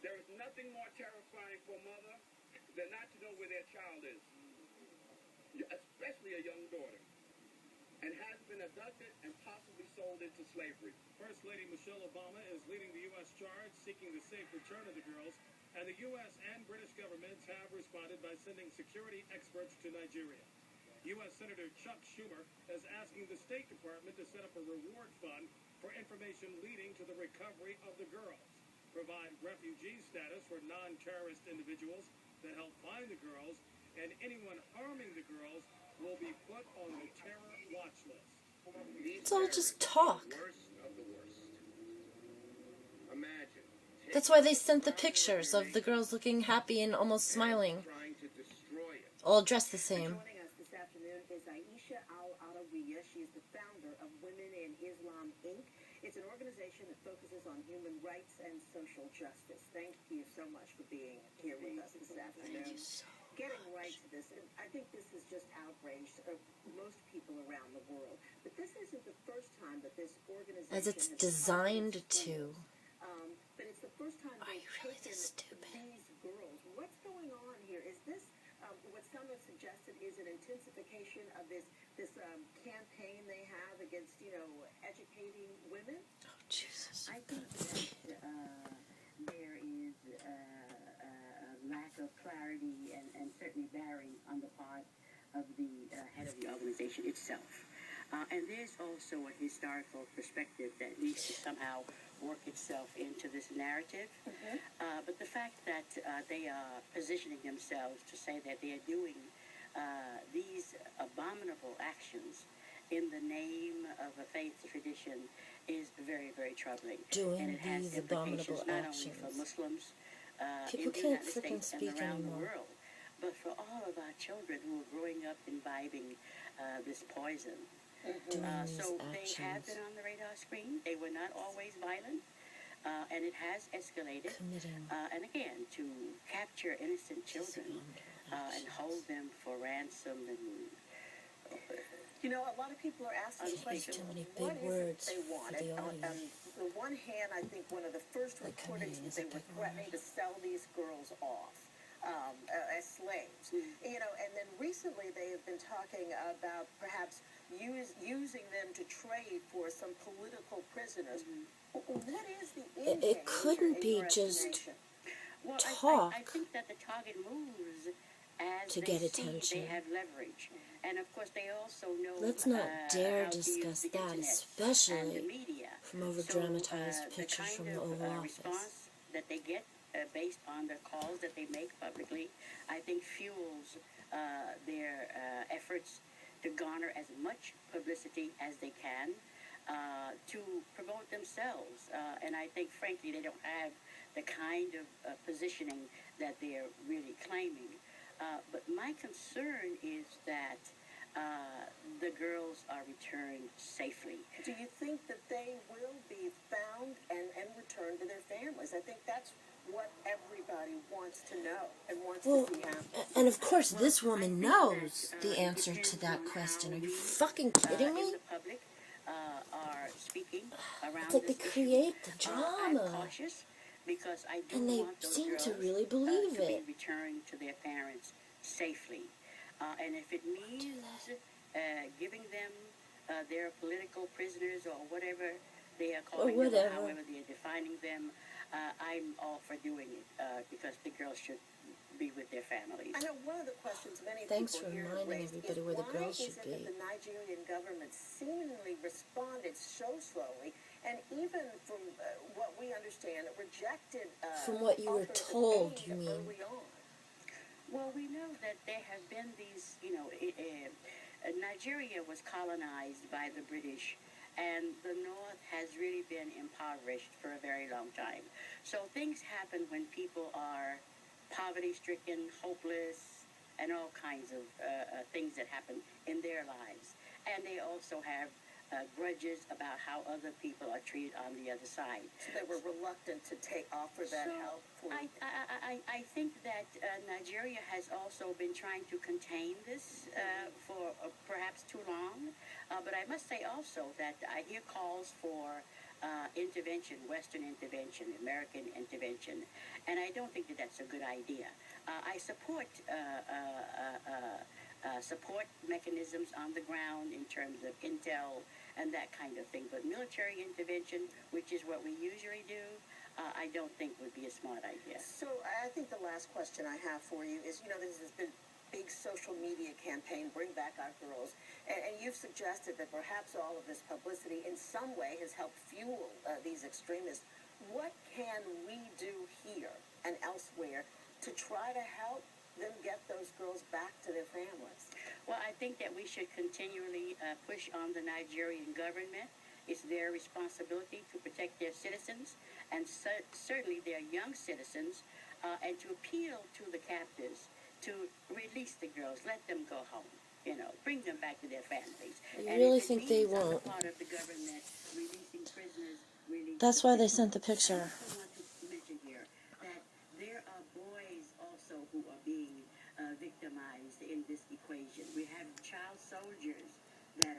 There is nothing more terrifying for a mother than not to know where their child is, especially a young daughter, and has been abducted and possibly sold into slavery. First Lady Michelle Obama is leading the U.S. charge seeking the safe return of the girls, and the U.S. and British governments have responded by sending security experts to Nigeria. U.S. Senator Chuck Schumer is asking the State Department to set up a reward fund for information leading to the recovery of the girls, provide refugee status for non-terrorist individuals that help find the girls, and anyone harming the girls will be put on the terror watch list. It's all just talk. Worst of the worst. Imagine. That's why they sent the pictures of the girls looking happy and almost smiling, Trying to destroy it. all dressed the same. Joining us this afternoon is Aisha Al-Arawiya. She is the founder of Women in Islam, Inc. It's an organization that focuses on human rights and social justice. Thank you so much for being here with us this afternoon. Thank you so much. Getting right to this, and I think this has just outraged most people around the world. But this isn't the first time that this organization As it's has designed targeted schools. to. But it's the first time Are they've you really taken this stupid? these girls. What's going on here? Is this what some have suggested is an intensification of this campaign they have against, educating women? Oh, Jesus. I think that there is a lack of clarity and certainly bearing on the part of the head of the organization itself. And there's also a historical perspective that needs to somehow work itself into this narrative. But the fact that they are positioning themselves to say that they are doing these abominable actions in the name of a faith tradition is very, very troubling. Doing and it has these implications abominable not only for actions. Muslims People in the can't United freaking States and speak around the anymore. world, but for all of our children who are growing up imbibing this poison. Doing these So they have actions. been on the radar screen. They were not always violent, and it has escalated. Committing And again, to capture innocent children and hold them for ransom and A lot of people are asking the question, too many what big is words it they for want? the On audience. the one hand, I think one of the first Like reportings committing was is a they were big threatening word. to sell these girls off as slaves. And then recently they have been talking about perhaps using them to trade for some political prisoners. What is the end It game couldn't here in be your just estimation? Well, talk I think that the target moves as to they get see attention. they have leverage. And of course they also know Let's not dare how to use discuss the that, internet and the especially media. from over-dramatized So, pictures the from kind the of Oval Office. response that they get based on the calls that they make publicly, I think fuels their efforts to garner as much publicity as they can to promote themselves. And I think, frankly, they don't have the kind of positioning that they're really claiming. But my concern is that the girls are returned safely. Do you think that they will be found and returned to their families? I think that's what everybody wants to know and wants to see happen. And of course this woman knows the answer to that question. Are you fucking kidding me? The public are speaking around It's like they this issue. create the I'm drama. cautious because I do And they want those seem girls to really believe to it. be returned to their parents safely. And if it means giving them their political prisoners or whatever they are calling them, whatever. however they are defining them, I'm all for doing it because the girls should be with their families. I know one of the questions many Thanks people for here reminding raised everybody is where the why girls is should it be. that the Nigerian government seemingly responded so slowly and even from what we understand, rejected From what you were offers of told, aid you mean. early on. Well, we know that there have been these, Nigeria was colonized by the British, and the North has really been impoverished for a very long time. So things happen when people are poverty-stricken, hopeless, and all kinds of things that happen in their lives. And they also have grudges about how other people are treated on the other side. So they were reluctant to offer that help. I think that Nigeria has also been trying to contain this for perhaps too long. But I must say also that I hear calls for intervention, Western intervention, American intervention, and I don't think that that's a good idea. I support support mechanisms on the ground in terms of intel and that kind of thing, but military intervention, which is what we usually do, I don't think would be a smart idea. So I think the last question I have for you is, this has been big social media campaign, Bring Back Our Girls, and you've suggested that perhaps all of this publicity in some way has helped fuel these extremists. What can we do here and elsewhere to try to help them get those girls back to their families? Well, I think that we should continually push on the Nigerian government. It's their responsibility to protect their citizens, and certainly their young citizens, and to appeal to the captors to release the girls, let them go home, bring them back to their families. You And really if it think they means on the won't? part of the government releasing prisoners, That's why they sent the picture. I also want to mention here that there are boys also who are being victimized in this equation. We have child soldiers that are